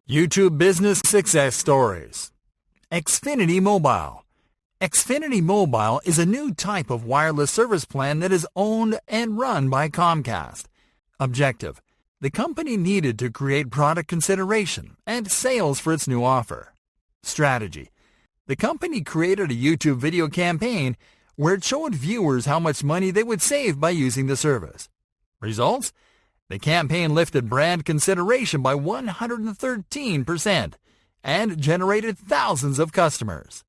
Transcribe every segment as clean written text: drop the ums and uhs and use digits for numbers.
YouTube Business Success Stories. Xfinity Mobile. Xfinity Mobile is a new type of wireless service plan that is owned and run by Comcast. Objective: the company needed to create product consideration and sales for its new offer. Strategy: the company created a YouTube video campaign where it showed viewers how much money they would save by using the service. Results: the campaign lifted brand consideration by 113% and generated thousands of customers.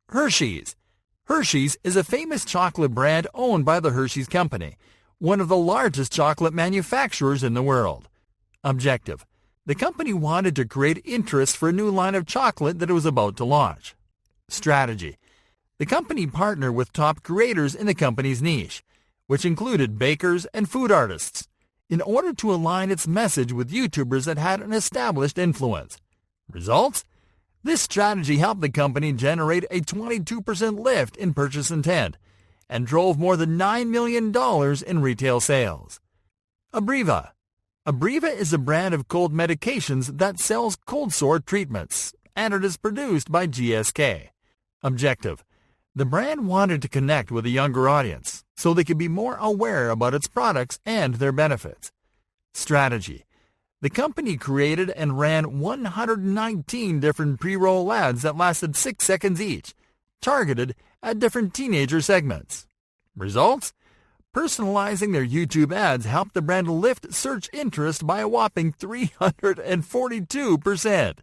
Hershey's. Hershey's is a famous chocolate brand owned by the Hershey's Company, one of the largest chocolate manufacturers in the world. Objective: the company wanted to create interest for a new line of chocolate that it was about to launch. Strategy: the company partnered with top creators in the company's niche, which included bakers and food artists, in order to align its message with YouTubers that had an established influence. Results: this strategy helped the company generate a 22% lift in purchase intent and drove more than $9 million in retail sales. Abreva. Abreva is a brand of cold medications that sells cold sore treatments, and it is produced by GSK. Objective: the brand wanted to connect with a younger audience so they could be more aware about its products and their benefits. Strategy: the company created and ran 119 different pre-roll ads that lasted 6 seconds each, targeted at different teenager segments. Results: personalizing their YouTube ads helped the brand lift search interest by a whopping 342%.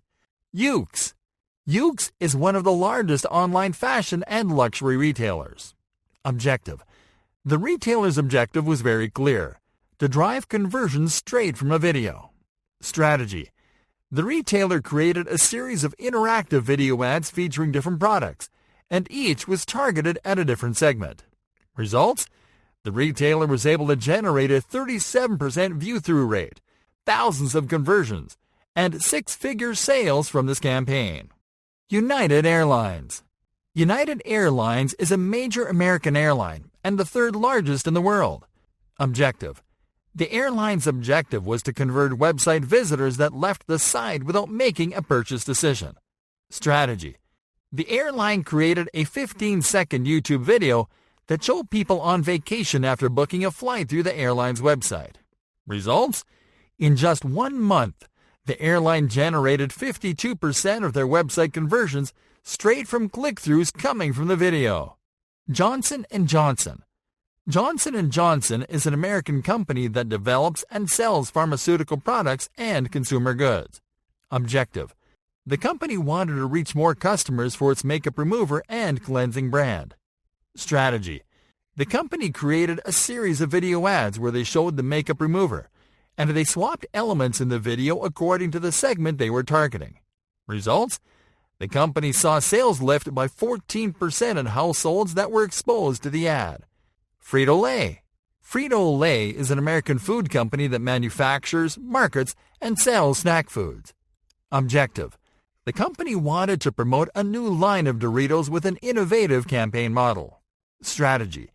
Ukes. Ukes is one of the largest online fashion and luxury retailers. Objective: the retailer's objective was very clear: to drive conversions straight from a video. Strategy: the retailer created a series of interactive video ads featuring different products, and each was targeted at a different segment. Results: the retailer was able to generate a 37% view-through rate, thousands of conversions, and six-figure sales from this campaign. United Airlines. United Airlines is a major American airline and the third largest in the world. Objective: the airline's objective was to convert website visitors that left the site without making a purchase decision. Strategy: the airline created a 15-second YouTube video that showed people on vacation after booking a flight through the airline's website. Results: in just 1 month, the airline generated 52% of their website conversions straight from click-throughs coming from the video. Johnson & Johnson. Johnson & Johnson is an American company that develops and sells pharmaceutical products and consumer goods. Objective: the company wanted to reach more customers for its makeup remover and cleansing brand. Strategy: the company created a series of video ads where they showed the makeup remover, and they swapped elements in the video according to the segment they were targeting. Results: the company saw sales lift by 14% in households that were exposed to the ad. Frito-Lay. Frito-Lay is an American food company that manufactures, markets, and sells snack foods. Objective: the company wanted to promote a new line of Doritos with an innovative campaign model. Strategy: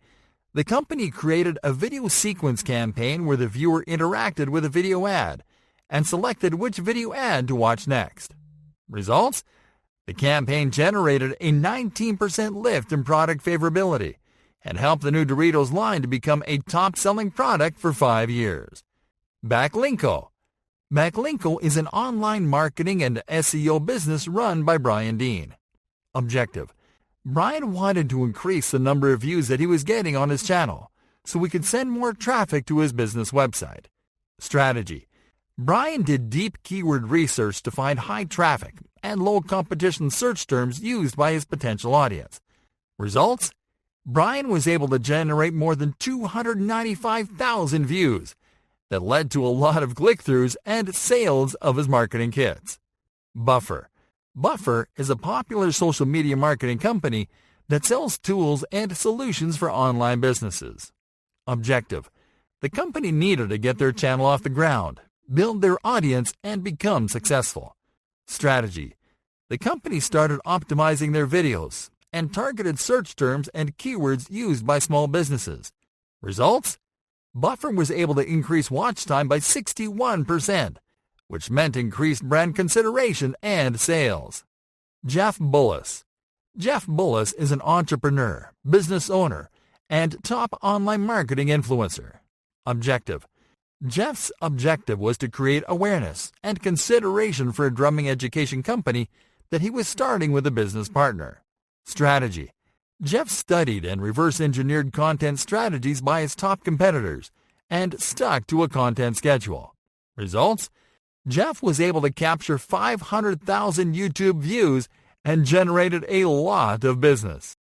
the company created a video sequence campaign where the viewer interacted with a video ad and selected which video ad to watch next. Results: the campaign generated a 19% lift in product favorability and helped the new Doritos line to become a top-selling product for 5 years. Backlinko. Backlinko is an online marketing and SEO business run by Brian Dean. Objective: Brian wanted to increase the number of views that he was getting on his channel so he could send more traffic to his business website. Strategy: Brian did deep keyword research to find high traffic and low competition search terms used by his potential audience. Results: Brian was able to generate more than 295,000 views that led to a lot of click-throughs and sales of his marketing kits. Buffer. Buffer is a popular social media marketing company that sells tools and solutions for online businesses. Objective: the company needed to get their channel off the ground, build their audience, and become successful. Strategy: the company started optimizing their videos and targeted search terms and keywords used by small businesses. Results: Buffer was able to increase watch time by 61%, which meant increased brand consideration and sales. Jeff Bullis. Jeff Bullis is an entrepreneur, business owner, and top online marketing influencer. Objective. Jeff's objective was to create awareness and consideration for a drumming education company that he was starting with a business partner. Strategy. Jeff studied and reverse-engineered content strategies by his top competitors and stuck to a content schedule. Results? Jeff was able to capture 500,000 YouTube views and generated a lot of business.